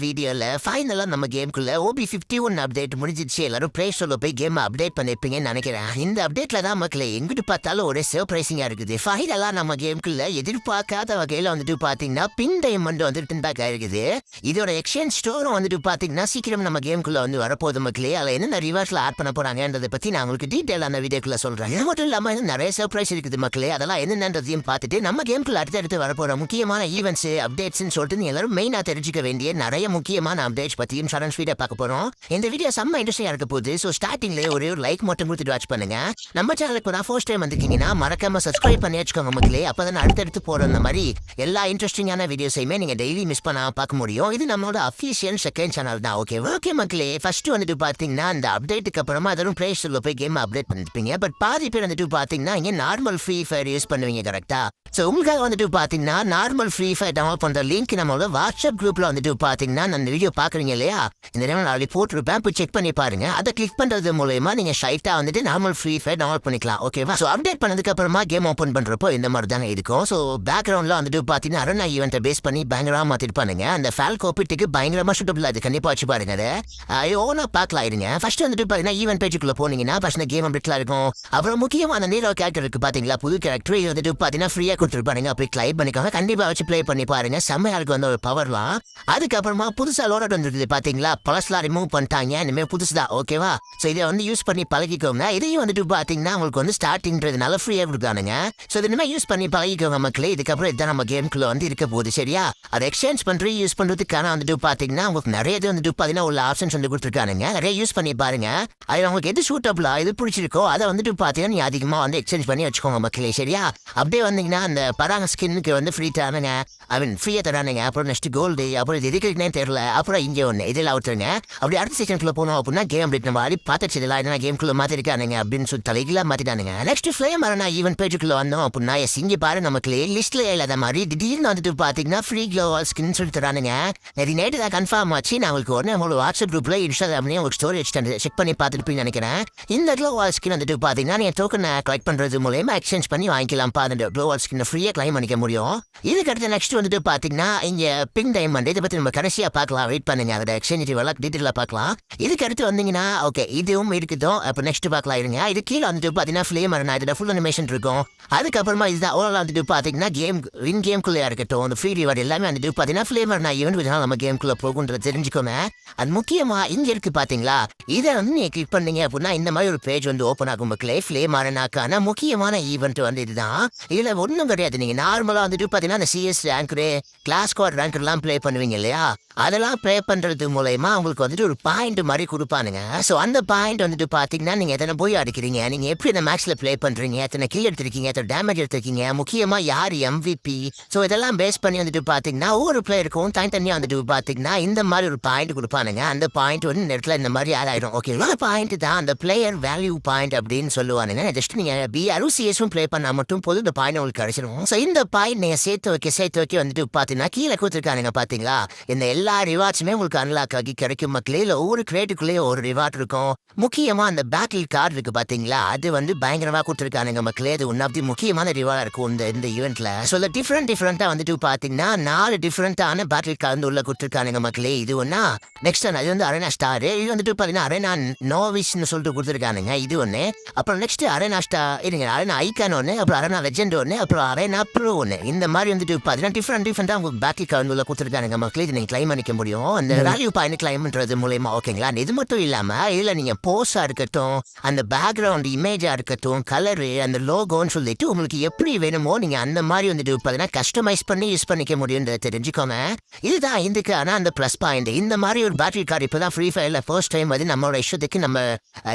வீடியோல ஃபைனலா நம்ம கேம்குள்ள OB51 அப்டேட் முடிஞ்சிச்சு. எல்லாரும் ப்ளே ஸ்டோர்ல போய் கேம் அப்டேட் பண்ணிருப்பீங்கன்னு நினைக்கிறேன். இந்த அப்டேட்ல தான் மக்களே எங்கிட்டு பார்த்தாலும் ஒரே சர்ப்ரைசிங்கா இருக்குது. ஃபைனலா நம்ம கேம்குள்ள எதிர்பார்க்காத வகையில பாத்தீங்கன்னா பின் டைமண்ட் பேக் ஆயிருக்குது. இதோட எக்ஸ்சேஞ்ச் ஸ்டோரும் பாத்தீங்கன்னா சீக்கிரம் நம்ம கேம்குள்ள வரப்போகுது மக்களே. அதில் என்னென்ன ரிவார்ட்ஸ்ல ஆட் பண்ண போறாங்கன்றதை பத்தி நான் உங்களுக்கு டீட்டெயிலான வீடியோக்குள்ள சொல்றேன். இது மட்டும் இல்லாம நிறைய சர்ப்ரைஸ் இருக்குது மக்களே. அதெல்லாம் என்னென்னதையும் பார்த்துட்டு நம்ம கேம்குள்ள அடுத்தடுத்து வரப்போற முக்கியமான ஈவெண்ட்ஸ் அப்டேட்ஸ் சொல்லிட்டு எல்லாரும் மெயினா தெரிஞ்சுக்க வேண்டிய நிறைய முக்கியமான அப்டேட்ஸ் பத்தியும் ஷார்ட் வீடியோ பார்க்க போறோம். இந்த வீடியோ செம்ம இன்ட்ரெஸ்டிங்கா இருக்க போகுது. ஸோ ஸ்டார்டிங்ல ஒரு லைக் மட்டும் கொடுத்துட்டு வாட்ச் பண்ணுங்க. நம்ம சேனலுக்கு நான் ஃபர்ஸ்ட் டைம் வந்திருக்கீங்கன்னா மறக்காம சப்ஸ்கிரைப் பண்ணி வச்சுக்கோங்க மக்களே. அப்பதான் அடுத்தடுத்து போற இந்த மாதிரி எல்லா இன்ட்ரெஸ்டிங்கான வீடியோஸையுமே நீங்க டெய்லி மிஸ் பண்ணாம பார்க்க முடியும். இது நம்மளோட அஃபிஷியல் செகண்ட் சேனல் தான். ஓகே மக்களே, ஃபர்ஸ்ட் பாத்தீங்கன்னா இந்த அப்டேட்டுக்கு அப்புறமா அதரும் பிளே ஸ்டோர்ல போய் கேம் அப்டேட் பண்ணிருப்பீங்க. பட் பாதி பேர் பாத்தீங்கன்னா இங்க நார்மல் ஃப்ரீ ஃபயர் யூஸ் பண்ணுவீங்க கரெக்டா. ஸோ உங்களுக்காக பாத்தீங்கன்னா நார்மல் ஃப்ரீ ஃபயர் டவுன்லோட் பண்ற லிங்க் நம்மளோட வாட்ஸ்அப் குரூப்ல பாத்தீங்கன்னா அந்த வீடியோ பாக்குறீங்க இல்லையா, இந்த நேரம் நான் போட்டுருப்பேன், போய் செக் பண்ணி பாருங்க. அதை கிளிக் பண்றது மூலமா நீங்க ஸ்ட்ரைட்டா நார்மல் ஃப்ரீ ஃபயர் டவுன்லோட் பண்ணிக்கலாம். ஓகேவா? ஸோ அப்டேட் பண்ணதுக்கு அப்புறமா கேம் ஓப்பன் பண்றப்போ இந்த மாதிரி தானே இருக்கும். ஸோ பேக்ரவுண்ட்ல பாத்தீங்கன்னா அரணா ஈவெண்ட்டை பேஸ் பண்ணி பயங்கரமா மாத்திருப்பானுங்க. அந்த ஃபால்கோ பிட்டுக்கு பயங்கரமா சூட்டபிள். அது கண்டிப்பா வச்சு பாருங்க. அதை ஓனா பார்க்கலாம் இருங்க. ஃபர்ஸ்ட் பாத்தீங்கன்னா ஈவெண்ட் பேஜுக்குள்ள போனீங்கன்னா ஃபர்ஸ்ட் கேம் அப்டேட்லாம் இருக்கும். அப்புறம் முக்கியமா அந்த நீரோ கேரக்டர் இருக்கு பாத்தீங்களா, புது கேரக்டர். இது பாத்தீங்கன்னா ஃப்ரீயா கொடுத்துருப்பானுங்க. அப்படி கிளைம் பண்ணிக்கோங்க. கண்டிப்பா வச்சு ப்ளே பண்ணி பாருங்க. செம்மையா இருக்கு ஒரு பவர்லாம். அதுக்கப்புறமா புதுசா லோட் வந்துருக்குது பாத்தீங்களா, பழசெல்லாம் ரிமூவ் பண்ணிட்டாங்க. இனிமே புதுசுதான். ஓகேவா? ஸோ இதை யூஸ் பண்ணி பழகிக்கோங்க. இதையும் பாத்தீங்கன்னா உங்களுக்கு ஸ்டார்டிங்கிறதுனால ஃப்ரீயா கொடுத்தானுங்க. ஸோ இது இனிமே யூஸ் பண்ணி பழகிக்கோங்க மக்களே. இதுக்கப்புறம் இதுதான் நம்ம கேம்குள்ள இருக்க போகுது. சரியா? அதை எக்ஸ்சேஞ்ச் பண்ணி யூஸ் பண்றதுக்கான பாத்தீங்கன்னா உங்களுக்கு நிறைய இது பாத்தீங்கன்னா உள்ள ஆப்ஷன்ஸ் கொடுத்துருக்கானுங்க. நிறைய யூஸ் பண்ணி பாருங்க. அது உங்களுக்கு எது சூட்டபிளா எது பிடிச்சிருக்கோ அதை பாத்தீங்கன்னா நீ அதிகமா எக்ஸ்சேஞ்ச் பண்ணி வச்சுக்கோங்க மக்களே. சரியா? அப்படியே வந்தீங்கன்னா அந்த பராங்க ஸ்கின்னுக்கு ஃப்ரீ தரானுங்க. ஃப்ரீயா தரானுங்க. அப்புறம் நெக்ஸ்ட் கோல்டு, அப்புறம் இது எதுக்குன்னே தெரியல. அப்புறம் இங்கே ஒன்று இதெல்லாம் அவுத்துருங்க. அப்படி அடுத்த செக்ஷனுக்குள்ள போனோம் அப்படின்னா கேம் அப்படி நம்ம ஆடி பார்த்துச்சு இதெல்லாம் என்ன கேம்குள்ள மாத்திருக்கானுங்க அப்படின்னு சொல்லி தலைகளாக மாத்திட்டானுங்க. நெக்ஸ்ட் ஃப்ளேம் நான் ஈவென்ட் பேஜுக்குள்ள வந்தோம் அப்படின்னா இங்கே பாரு நமக்கு லிஸ்ட்ல இல்லாத மாதிரி திடீர்னு பாத்தீங்கன்னா ஃப்ரீ க்ளோவால் ஸ்கின் சொல்லி தரானுங்க. நேற்று தான் கன்ஃபார்ம் ஆச்சு. நான் உங்களுக்கு உடனே உங்களோட வாட்ஸ்அப் குரூப்ல இன்ஸ்டாகிராம்லேயே உங்களுக்கு ஸ்டோரி செக் பண்ணி பார்த்துருப்பீங்கன்னு நினைக்கிறேன். இந்த க்ளோவால் ஸ்கின் பாத்தீங்கன்னா நீங்க டோக்கனை கலெக்ட் பண்றது மூலமா எக்ஸ்சேஞ்ச் பண்ணி வாங்கிக்கலாம். அந்த க்ளோவால் ஸ்கின் ஃப்ரீயா கிளைம் பண்ணிக்க முடியும். இதுக்கு அடுத்து நெக்ஸ்ட் பாத்தீங்கன்னா இங்க பிங்க் டைமண்ட். இதை பத்தி நம்ம கடைசியா பார்க்கலாம். வெயிட் பண்ணுங்க. அதோட எக்ஸ்சேஞ்ச் டீட்டெயிலா பார்க்கலாம். இதுக்கு அடுத்து வந்தீங்கன்னா ஓகே இதுவும் இருக்குதோ. அப்போ நெக்ஸ்ட் பார்க்கலாம் இருங்க. இது கீழே பாத்தீங்கன்னா ஃபிளேம் இதோட ஃபுல் அனிமேஷன் இருக்கும். அதுக்கப்புறமா இதுதான் ஓவரால் பாத்தீங்கன்னா கேம் வின் கேம்குள்ளே இருக்கட்டும். அந்த ஃப்ரீ ரிவார்டு எல்லாமே பாத்தீங்கன்னா ஃபிளேம் ஈவெண்ட் நம்ம கேம்குள்ள போகுன்றது தெரிஞ்சுக்கோங்க. அது முக்கியமா இங்க இருக்கு பாத்தீங்களா, இதை நீங்க கிளிக் பண்ணீங்க அப்படின்னா இந்த மாதிரி ஒரு பேஜ் ஓப்பன் ஆகும் மக்களே. ஃபிளேம் அரனாக்கான முக்கியமான ஈவெண்ட் இதுதான். இதுல ஒன்றும் கிடையாது. நீங்க நார்மலா பாத்தீங்கன்னா அந்த CS rank, class squad rank எல்லாம் ப்ளே பண்ணுவீங்க இல்லையா, அதெல்லாம் ப்ளே பண்றது மூலமா உங்களுக்கு ஒரு பாயிண்ட் மாதிரி கொடுப்பானுங்க. ஸோ அந்த பாயிண்ட் பாத்தீங்கன்னா நீங்க எத்தனை போய் அடிக்கிறீங்க, நீங்க எப்படி இந்த மேட்ச்ல ப்ளே பண்றீங்க, எத்தனை கில் எடுத்திருக்கீங்க, எத்தனை டேமேஜ் எடுத்திருக்கீங்க, முக்கியமா யார் MVP. ஸோ இதெல்லாம் பேஸ் பண்ணி பாத்தீங்கன்னா ஒவ்வொரு பிளேயருக்கும் தனித்தனியா பாத்தீங்கன்னா இந்த மாதிரி ஒரு பாயிண்ட் கொடுப்பானுங்க. அந்த பாயிண்ட் இந்த இடத்துல இந்த மாதிரி ஆட் ஆயிடும். ஓகே, பாயிண்ட் தான் அந்த பிளேயர் வேல்யூ பாயிண்ட் அப்படின்னு சொல்லுவானுங்க. ஜஸ்ட் நீங்க BRUம் CS ப்ளே பண்ணா மட்டும் போதும் இந்த பாயிண்ட் உங்களுக்கு கிடைச்சிடும். ஸோ இந்த பாயிண்ட் நீங்க சேர்த்து வைக்க பாத்தீங்கன்னா கீழே கொடுத்துருக்கானுங்க பாத்தீங்களா. இந்த எல்லா ரிவார்ட்ஸுமே உங்களுக்கு அன்லாக் ஆகி கிடைக்கும் மக்களே. இல்லை ஒவ்வொரு கிரேட்டுக்குள்ளேயே ஒரு ரிவார்ட் இருக்கும். முக்கியமா அந்த பேட்டில் கார்டு இருக்கு பாத்தீங்களா, அது பயங்கரமா கொடுத்துருக்கானுங்க மக்களே. அது ஒன் ஆஃப் தி முக்கியமான ரிவார்டா இருக்கும் இந்த ஈவெண்ட்ல. ஸோ டிஃப்ரெண்டா பாத்தீங்கன்னா 4 டிஃப்ரெண்டான பேட்டில் கார்டு உள்ள கொடுத்துருக்கானுங்க மக்களே. இது ஒன்னா. நெக்ஸ்ட் அது அரேனா ஸ்டார். இது பாத்தீங்கன்னா அரேனா நோவிஸ்ன்னு சொல்லிட்டு கொடுத்துருக்கானுங்க. இது ஒண்ணு. அப்புறம் நெக்ஸ்ட் அரேனா ஸ்டார் இருங்க, அரேனா ஐக்கான் ஒன்று, அப்புறம் அரேனா லெஜெண்ட் ஒன்று, அப்புறம் அரேனா ப்ரோ ஒன்று. இந்த மாதிரி பாத்தீங்கன்னா டிஃப்ரெண்டா உங்களுக்கு பேட்டில் கார்டு உள்ள கொடுத்துருக்கானுங்க மக்களே. இது நீங்க கிளைம் பண்ணிக்க முடியும் அந்த வேல்யூ பாயிண்ட் கிளைம் பண்றது மூலமா. ஓகேங்களா? இது மட்டும் இல்லாம இதுல நீங்க போஸா இருக்கட்டும், அந்த பேக்ரவுண்ட் இமேஜா இருக்கட்டும், கலரு, அந்த லோகோன்னு சொல்லிட்டு உங்களுக்கு எப்படி வேணுமோ நீங்க அந்த மாதிரி பாத்தீங்கன்னா கஸ்டமைஸ் பண்ணி யூஸ் பண்ணிக்க முடியும் தெரிஞ்சுக்கோங்க. இதுதான் இதுக்கான அந்த பிளஸ் பாயிண்ட். இந்த மாதிரி ஒரு பேட்டரி கார்டு இப்பதான் ஃப்ரீ ஃபயர்ல ஃபர்ஸ்ட் டைம் நம்மளோட இஷ்டத்துக்கு நம்ம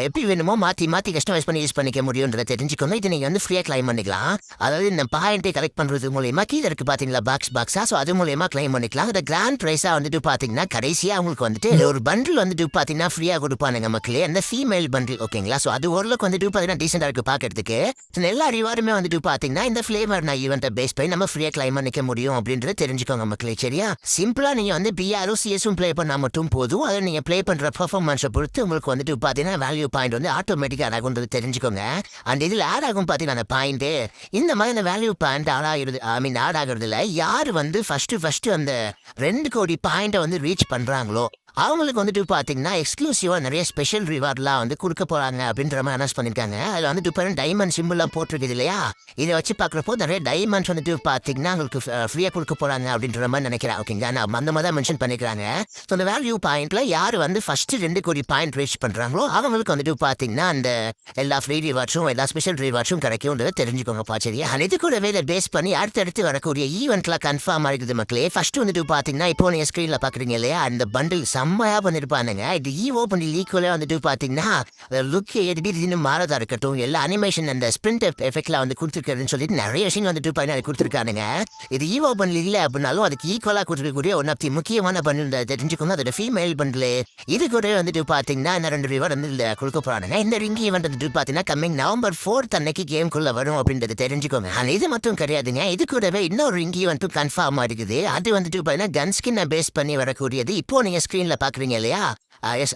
எப்படி வேணுமோ மாத்தி கஸ்டமைஸ் பண்ணி யூஸ் பண்ணிக்க முடியும்ன்றத தெரிஞ்சுக்கோங்க. இது நீங்க ஃப்ரீயா கிளைம் பண்ணிக்கலாம். அதாவது இந்த பாயிண்டை கலெக்ட் பண்றது மூலமா கீழே இருக்கு பாத்தீங்களா பாக்ஸா. ஸோ அது மூலமா கிளைம் பண்ணிக்கலாம். அந்த கிராண்ட் பிரைஸா பாத்தீங்கன்னா கடைசியா உங்களுக்கு ஒரு பண்டில் பாத்தீங்கன்னா ஃப்ரீயா கொடுப்பானுங்க மக்களே. அந்த ஃபீமேல் பண்டில். ஓகேங்களா? ஸோ அது ஓரளவுக்கு பாத்தீங்கன்னா டீசெண்டா இருக்கு பாக்கிறதுக்கு. எல்லா ரிவார்டுமே பாத்தீங்கன்னா இந்த ஃபிளேவர் ஈவெண்ட்டை பேஸ் பண்ணி நம்ம ஃப்ரீயா கிளைம் பண்ணிக்க முடியும் அப்படின்றத தெரிஞ்சுக்கோங்க மக்களே. சரியா? சிம்பிளா நீங்க BRUம் CSம் ப்ளே பண்ணா மட்டும் போதும். அதை நீங்க ப்ளே பண்ற பெர்ஃபார்மன்ஸை பொறுத்து உங்களுக்கு பாத்தீங்கன்னா வேல்யூ பாயிண்ட் ஆட்டோமேட்டிக்கா ஆட் ஆகுன்றது தெரிஞ்சுக்கோங்க. அண்ட் இதுல ஆட் ஆகும் பாத்தீங்கன்னா அந்த பாயிண்ட் இந்த மாதிரி அந்த வேல்யூ பாயிண்ட் ஆட் ஆகுறது இல்ல யாரு வந்து ஃபர்ஸ்ட் அந்த 2 கோடி பாயிண்ட வந்து ரீச் பண்றாங்களோ அவங்களுக்கு வந்துட்டு பாத்தீங்கன்னா எக்ஸ்க்ளூசிவா நிறைய ஸ்பெஷல் ரிவார்ட்லாம் வந்து கொடுக்க போறாங்க அப்படின்ற மாதிரி அனௌன்ஸ் பண்ணிருக்காங்க. அதுல வந்துட்டு இப்போ டைமண்ட் சிம்பிள்லாம் போட்டிருக்குது இல்லையா, இதை வச்சு பாக்குறப்போ நிறைய டைமண்ட்ஸ் வந்துட்டு பாத்தீங்கன்னா உங்களுக்கு ஃப்ரீயா கொடுக்க போறாங்க அப்படின்ற மாதிரி நினைக்கிறேன். ஓகேங்களா, நான் அந்த மாதிரி தான் மென்ஷன் பண்ணிக்கிறாங்க. ஸோ அந்த வேல்யூ பாயிண்ட்ல யாரு வந்து ஃபர்ஸ்ட் 2 கோடி பாயிண்ட் ரீச் பண்றாங்களோ அவங்களுக்கு வந்துட்டு பாத்தீங்கன்னா அந்த எல்லா ஃப்ரீ ரிவார்ட்ஸும் எல்லா ஸ்பெஷல் ரிவார்ட்ஸும் கிடைக்கும்ன்றத தெரிஞ்சுக்கோங்கப்பா. சரியா, இது கூடவே இதை பேஸ் பண்ணி அடுத்தடுத்து வரக்கூடிய ஈவெண்ட்லாம் கன்ஃபார்ம் ஆகிருக்குது மக்களே. ஃபர்ஸ்ட் வந்துட்டு பாத்தீங்கன்னா இப்போ நீங்க ஸ்கிரீன்ல பாக்குறீங்க இல்லையா, அந்த பண்டில் செம்மையா பண்ணிருப்பானுங்க. இது ஓபன் ஈக்குவலா வந்துட்டு பாத்தீங்கன்னா லுக் திடீர்னு மாறதா இருக்கட்டும், எல்லா அனிமேஷன் அந்த ஸ்பிரிண்ட் எஃபெக்ட்ல வந்து கொடுத்துருக்காருன்னு சொல்லிட்டு நிறைய விஷயம் வந்துட்டு கொடுத்துருக்கானுங்க. இது ஓபன் இல்ல அப்படின்னாலும் அதுக்கு ஈக்குவலா கொடுத்துருக்கக்கூடிய ஒன் ஆஃப் தி முக்கியமான பண்டில் தெரிஞ்சுக்கோங்க. அதோட ஃபீமேல் பண்டில் இது கூட வந்துட்டு பாத்தீங்கன்னா இந்த 2 ரிவார்ட் வந்து கொடுக்க போறானுங்க. இந்த ரிங் ஈவெண்ட் வந்துட்டு பாத்தீங்கன்னா கம்மிங் நவம்பர் 4 அன்னைக்கு கேம்குள்ள வரும் அப்படின்றது தெரிஞ்சுக்கோங்க. ஆனா இது மட்டும் கிடையாதுங்க, இது கூடவே இன்னொரு ரிங் ஈவெண்ட்டும் கன்ஃபார்ம் இருக்குது. அது வந்துட்டு பாத்தீங்கன்னா கன் ஸ்கின்னை பேஸ் பண்ணி வரக்கூடியது. இப்போ நீங்க ஸ்கிரீன்ல பாக்குறீங்க இல்லையா,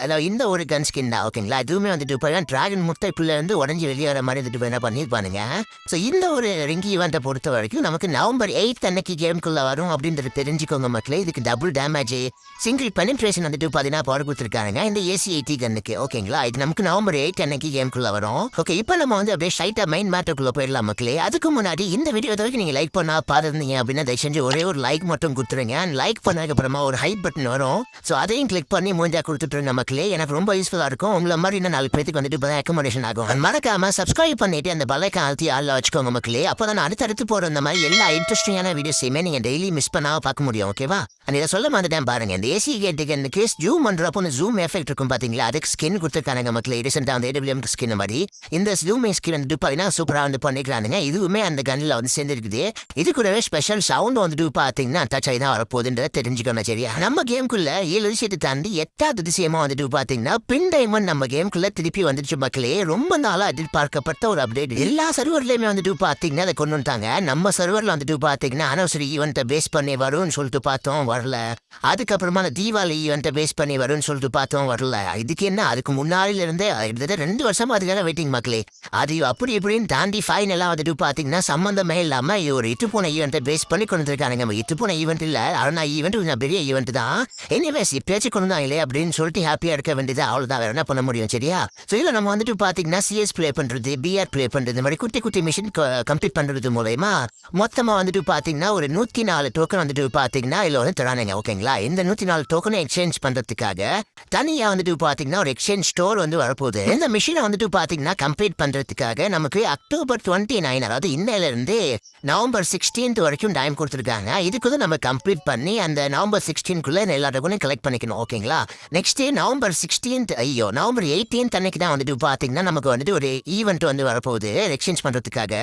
அதாவது இந்த ஒரு கன் ஸ்கின் தான். ஓகேங்களா, இதுவுமே வந்துட்டு இப்போ டிராகன் முட்டைக்குள்ள இருந்து உடஞ்சி வெளியே வர மாதிரி வந்துட்டு என்ன பண்ணிருப்பானுங்க. ஸோ இந்த ஒரு ரிங் ஈவெண்ட்டை பொறுத்த வரைக்கும் நமக்கு நவம்பர் 8 அன்னைக்கு கேம்குள்ள வரும் அப்படின்றது தெரிஞ்சுக்கோங்க மக்களே. இதுக்கு டபுள் டேமேஜ் சிங்கிள் பெனிட்ரேஷன் வந்துட்டு பார்த்தீங்கன்னா பவர் கொடுத்துருக்காங்க இந்த AC-80 கன்னுக்கு. ஓகேங்களா, இது நமக்கு நவம்பர் 8 அன்னைக்கு கேம்குள்ள வரும். ஓகே, இப்போ நம்ம வந்து அப்படியே ஸ்ட்ரைட்டா மெயின் மேட்டருக்குள்ள போயிடலாம் மக்களே. அதுக்கு முன்னாடி இந்த வீடியோ வரைக்கும் நீங்க லைக் பண்ணா பார்த்துருந்தீங்க அப்படின்னா தயவு செஞ்சு ஒரே ஒரு லைக் மட்டும் கொடுத்துருங்க. லைக் பண்ணதுக்கு அப்புறமா ஒரு ஹைப் பட்டன் வரும். ஸோ அதையும் கிளிக் பண்ணி முடிஞ்சா கொடுத்துட்டு மக்களே, எனக்கு ரொம்ப யூஸ்ஃபுல்லா இருக்கும். உங்களை மாதிரி இன்னும் 4 பேருக்கு வந்துட்டு ரெக்கமெண்டேஷன் ஆகும். மறக்காம சப்ஸ்கிரைப் பண்ணிட்டு அந்த பெல்லைக்கான அழுத்தி ஆள்ல வச்சுக்கோங்க மக்களே. அப்பதான் அடுத்தடுத்து போற இந்த மாதிரி எல்லா இன்ட்ரெஸ்டிங்கான வீடியோஸையுமே நீங்க டெய்லி மிஸ் பண்ணாம பார்க்க முடியும். ஓகேவா, இதை சொல்ல மாட்டேன் பாருங்க. இந்த AC கேட்டுக்கு ஜூம் பண்றப்போ ஜூம் எஃபெக்ட் இருக்கும் பாத்தீங்களா, அதுக்கு ஸ்கின் கொடுத்துருக்காங்க மக்களே. ரீசெண்டா அந்த AWM ஸ்கின் மாதிரி இந்த ஜூம் ஸ்கின் வந்துட்டு பாத்தீங்கன்னா சூப்பரா வந்து பண்ணிக்கிறானுங்க. இதுவுமே அந்த கன்ல வந்து சேர்ந்துருக்குது. இது கூடவே ஸ்பெஷல் சவுண்ட் வந்துட்டு பாத்தீங்கன்னா டச் ஆகி தான் வரப்போகுதுன்றதை தெரிஞ்சுக்கணும். சரியா, நம்ம கேம்குள்ள 7 விஷயத்தை தாண்டி 8வது விஷயமா வந்துட்டு பாத்தீங்கன்னா பின் டைமண்ட் நம்ம கேம்குள்ள திருப்பி வந்துச்சு மக்களே. ரொம்ப நாளா எதிர்பார்க்கப்பட்ட ஒரு அப்டேட். எல்லா சர்வர்லயுமே வந்துட்டு பாத்தீங்கன்னா அதை கொண்டு வந்துட்டாங்க. நம்ம சர்வர்ல வந்துட்டு பாத்தீங்கன்னா அனவசரி ஈவெண்ட்டை பேஸ் பண்ணி வரும்னு சொல்லிட்டு பார்த்தோம், வரல. அதுக்கப்புறமா அந்த தீபாவளி ஈவெண்ட்டை பேஸ் பண்ணி வரும்னு சொல்லிட்டு பார்த்தோம், வரல. இதுக்கு என்ன, அதுக்கு முன்னாடில இருந்தே 2 வருஷமா அதுக்காக வெயிட்டிங் மக்களே. அது அப்படி இப்படின்னு தாண்டி ஃபைனலா வந்துட்டு பாத்தீங்கன்னா சம்பந்தமே இல்லாம ஒரு இட்டுப்போன ஈவெண்ட்டை பேஸ் பண்ணி கொண்டு இருக்காங்க. இட்டுப்போன ஈவெண்ட் இல்ல, ஆனா ஈவெண்ட் கொஞ்சம் பெரிய ஈவெண்ட் தான். எனிவேஸ் இப்பயாச்சும் கொண்டு வந்தாங்களே அப்படின்னு சொல்லிட்டு ஹாப்பியா இருக்க வேண்டியது, அவ்வளவுதான், வேற என்ன பண்ண முடியும். சரியா, ஸோ இதுல நம்ம வந்துட்டு பாத்தீங்கன்னா CS பிளே பண்றது, BR பிளே பண்றது, இந்த மாதிரி குட்டி குட்டி மிஷின் கம்ப்ளீட் பண்றது மூலயமா மொத்தமா வந்துட்டு பாத்தீங்கன்னா ஒரு 104 டோக்கன் வந்துட்டு பாத்தீங்கன்னா இதுல வந்து தரானுங்க. ஓகேங்களா, இந்த 104 டோக்கனை எக்ஸ்சேஞ்ச் பண்றதுக்காக தனியா வந்துட்டு பாத்தீங்கன்னா ஒரு எக்ஸ்சேஞ்ச் ஸ்டோர் வந்து வரப்போகுது. இந்த மிஷினை வந்துட்டு பாத்தீங்கன்னா கம்ப்ளீட் பண்றதுக்காக நமக்கு அக்டோபர் 29, அதாவது இன்னையில இருந்து நவம்பர் 16 வரைக்கும் டைம் கொடுத்துருக்காங்க. இதுக்கு நம்ம கம்ப்ளீட் பண்ணி அந்த நவம்பர் 16க்குள்ள எல்லா டோக்கனையும் கலெக்ட் பண்ணிக்கணும். ஓகேங்களா, நெக்ஸ்ட் நவம்பர் 16 நவம்பர் 18 அன்னைக்கு தான் வந்துட்டு பாத்தீங்கன்னா நமக்கு வந்துட்டு ஒரு ஈவெண்ட் வந்து வரப்போகுது எக்ஸ்சேஞ்ச் பண்றதுக்காக.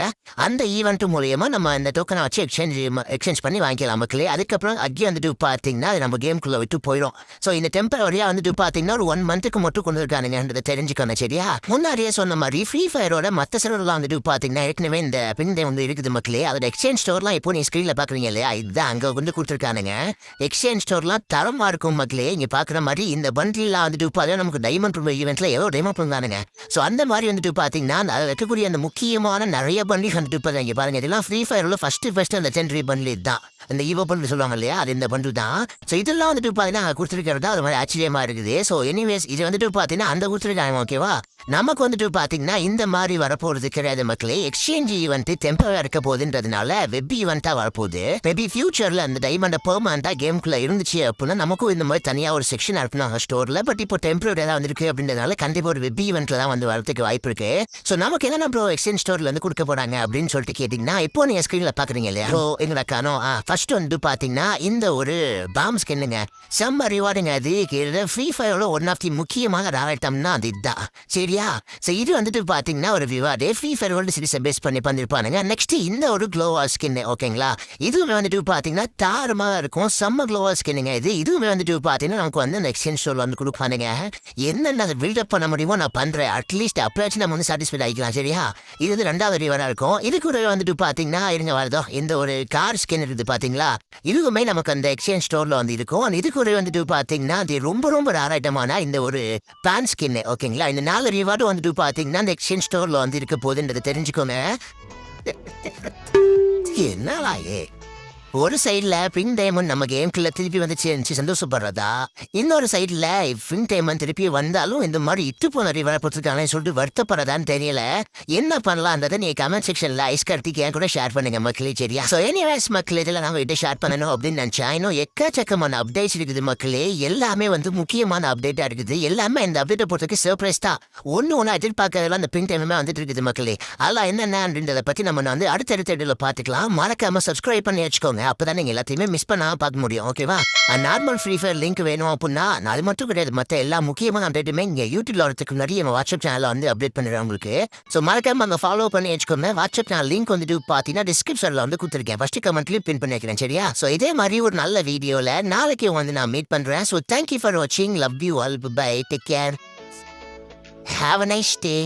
அந்த ஈவெண்ட் மூலியமா நம்ம இந்த டோக்கனை வச்சு எக்ஸ்சேஞ்ச் பண்ணி வாங்கிக்கலாம் மக்களே. அதுக்கப்புறம் அங்கேயே வந்துட்டு பாத்தீங்கன்னா நம்ம கேம்குள்ள விட்டு போயிடும். ஸோ இந்த டெம்பரரியா வந்துட்டு பாத்தீங்கன்னா ஒரு 1 மந்த்துக்கு மட்டும் கொண்டு இருக்கானுங்கன்றதை தெரிஞ்சுக்கணும். சரியா, முன்னாடியே சொன்ன மாதிரி ஃப்ரீ ஃபயரோட மற்ற சர்வர்லாம் வந்துட்டு பாத்தீங்கன்னா ஏற்கனவே இந்த பின்டை வந்து இருக்குது மக்களே. அதோட எக்ஸ்சேஞ்ச் ஸ்டோர்லாம் இப்போ நீ ஸ்கிரீன்ல பாக்குறீங்க இல்லையா, இதுதான் அங்க வந்து கொடுத்துருக்கானுங்க. எக்ஸ்சேஞ்ச் ஸ்டோர்லாம் தரமா இருக்கும் மக்களே. இங்க பாக்குற மாதிரி இந்த பண்டில்லாம் வந்துட்டு பாத்தீங்கன்னா நமக்கு டைமண்ட் ஈவெண்ட்ல எவ்வளோ டைமண்ட் இருந்தானுங்க. ஸோ அந்த மாதிரி வந்துட்டு பாத்தீங்கன்னா அதில் இருக்கக்கூடிய அந்த முக்கியமான நிறைய பண்டில் வந்துட்டு இங்க பாருங்க. இதெல்லாம் ஃப்ரீ ஃபயர்ல ஃபர்ஸ்ட் அந்த லெஜெண்டரி பண்டில் தான், இந்த ஈவோ பண்டில் சொல்லுவாங்க இல்லையா, அது இந்த பண்டில் தான். ஸோ இதெல்லாம் வந்துட்டு பாத்தீங்கன்னா கொடுத்துருக்கிறதா அது மாதிரி ஆச்சரியமா இருக்குது. ஸோ எனிவேஸ் இது வந்துட்டு பாத்தீங்கன்னா அந்த கொடுத்துருக்காங்க. ஓகேவா, நமக்கு வந்துட்டு பாத்தீங்கன்னா இந்த மாதிரி வரப்போறது கிடையாது மக்களே. எக்ஸ்சேஞ்ச் ஈவெண்ட் டெம்பரரியா இருக்க போகுதுன்றதுனால வெப் ஈவெண்டா வரப்போகுது. மேபி ஃபியூச்சர்ல அந்த டைமண்ட் பெர்மனண்டா கேம்குள்ள இருந்துச்சு அப்படின்னா நமக்கும் இந்த மாதிரி தனியா ஒரு செக்ஷன் இருக்கணும் ஸ்டோர்ல. பட் இப்போ டெம்பரரியா தான் வந்திருக்கு அப்படின்றதுனால கண்டிப்பா ஒரு வெப் ஈவெண்ட்ல தான் வந்து வரதுக்கு வாய்ப்பு இருக்கு. ஸோ நமக்கு என்ன ப்ரோ எக்ஸ்சேஞ்ச் ஸ்டோர்ல வந்து கொடுக்க போறாங்க அப்படின்னு சொல்லிட்டு கேட்டீங்கன்னா இப்போ நீங்க ஸ்கிரீன்ல பாக்குறீங்க இல்லையா, ஸோ எங்களை காணோம். ஃபர்ஸ்ட் வந்து பாத்தீங்கன்னா இந்த ஒரு பாம் ஸ்கின்னுங்க செம்ம ரிவார்டுங்க. அது ஃப்ரீ ஃபயரோட ஒன் ஆஃப் தி முக்கியமான ராயட்டம்னா அது இதுதான். சரியா, ஸோ இது வந்துட்டு பாத்தீங்கன்னா ஒரு ரிவார்டு ஃப்ரீ ஃபயர் வேர்ல்டு சீரிஸை பேஸ் பண்ணி பண்ணிருப்பானுங்க. நெக்ஸ்ட் இந்த ஒரு க்ளோவா ஸ்கின். ஓகேங்களா, இதுவுமே வந்துட்டு பாத்தீங்கன்னா தாரமா இருக்கும், செம்ம க்ளோவா ஸ்கின்னுங்க. இதுவுமே வந்துட்டு பாத்தீங்கன்னா நமக்கு வந்து அந்த எக்ஸ்சேஞ்ச் ஸ்டோர்ல வந்து கொடுப்பானுங்க. என்னென்ன பில்டப் பண்ண முடியுமோ நான் பண்றேன். அட்லீஸ்ட் அப்ளாச்சும் நம்ம வந்து சாட்டிஸ்ஃபைட் ஆகிக்கலாம். சரியா, இது வந்து 2வது ரிவார்டா இருக்கும். இது கூட வந்துட்டு பாத்தீங்கன்னா இருங்க வருதோ இந்த ஒரு கார் ஸ்கின் இருக்குது பாத்தீங்களா, இதுவுமே நமக்கு அந்த எக்ஸ்சேஞ்ச் ஸ்டோர்ல வந்து இருக்கும். இது கூட வந்துட்டு பாத்தீங்கன்னா அது ரொம்ப ரொம்ப ரேர் ஐட்டமான இந்த ஒரு பேன் ஸ்கின். ஓகேங்களா, இந்த 4 ரிவார்டு வந்துட்டு பாத்தீங்கன்னா அந்த எக்ஸ்சேஞ்ச் ஸ்டோர்ல வந்து இருக்க போகுதுன்றதை தெரிஞ்சுக்கோங்க. என்னடா ஒரு சைடுல பிங்க் டைமண்ட் நம்ம கேம்குள்ள திருப்பி வந்துச்சு சந்தோஷப்படுறதா, இன்னொரு சைடுல பிங்க் டைமண்ட் திருப்பி வந்தாலும் இந்த மாதிரி இட்டு போன ரிவரை போட்டுருக்காங்கன்னு சொல்லிட்டு வருத்தப்படுறதான்னு தெரியல. என்ன பண்ணலான்றதை நீ கமெண்ட் செக்ஷன்ல ஐஸ் கார்த்திக் என் கூட ஷேர் பண்ணுங்க மக்களே, சரியா? ஸோ எனிவேஸ் மக்களே, இதில் நாங்கள் கிட்ட ஷேர் பண்ணணும் அப்படின்னு நினச்சேன். இன்னும் எக்கச்சக்கமான அப்டேட்ஸ் இருக்குது மக்களே, எல்லாமே முக்கியமான அப்டேட்டாக இருக்குது. எல்லாமே இந்த அப்டேட்டை பொறுத்தவரைக்கும் சர்ப்ரைஸ் தான். ஒன்று எதிர்பார்க்கறதுலாம் அந்த பிங்க் டைமே வந்துட்டு இருக்குது மக்களே. அதெல்லாம் என்னென்ன அப்படின்றத பற்றி நம்ம அடுத்தடுத்த இடையில பார்த்துக்கலாம். மறக்காம சப்ஸ்கிரைப் பண்ணி வச்சுக்கோங்க, அப்பதான் நீங்க எல்லாத்தையுமே மிஸ் பண்ணாம பார்க்க முடியும். ஓகேவா? நார்மல் ஃப்ரீ ஃபயர் லிங்க் வேணும் அப்படின்னா அது மட்டும் கிடையாது, மற்ற எல்லா முக்கியமான அப்டேட்டுமே இங்க யூடியூப்ல வரதுக்கு முன்னாடி நம்ம வாட்ஸ்அப் சேனல்ல அப்டேட் பண்ணிடுறேன் உங்களுக்கு. ஸோ மறக்காம அங்கே ஃபாலோ பண்ணி வச்சுக்கோங்க. வாட்ஸ்அப் சேனல் லிங்க் பார்த்தீங்கன்னா டிஸ்கிரிப்ஷன்ல கொடுத்துருக்கேன், ஃபர்ஸ்ட் கமெண்ட்லயும் பின் பண்ணி வைக்கிறேன், சரியா? ஸோ இதே மாதிரி ஒரு நல்ல வீடியோல நாளைக்கு நான் மீட் பண்றேன். ஸோ தேங்க்யூ ஃபார் வாட்சிங், love you all, bye, take care, have a nice day.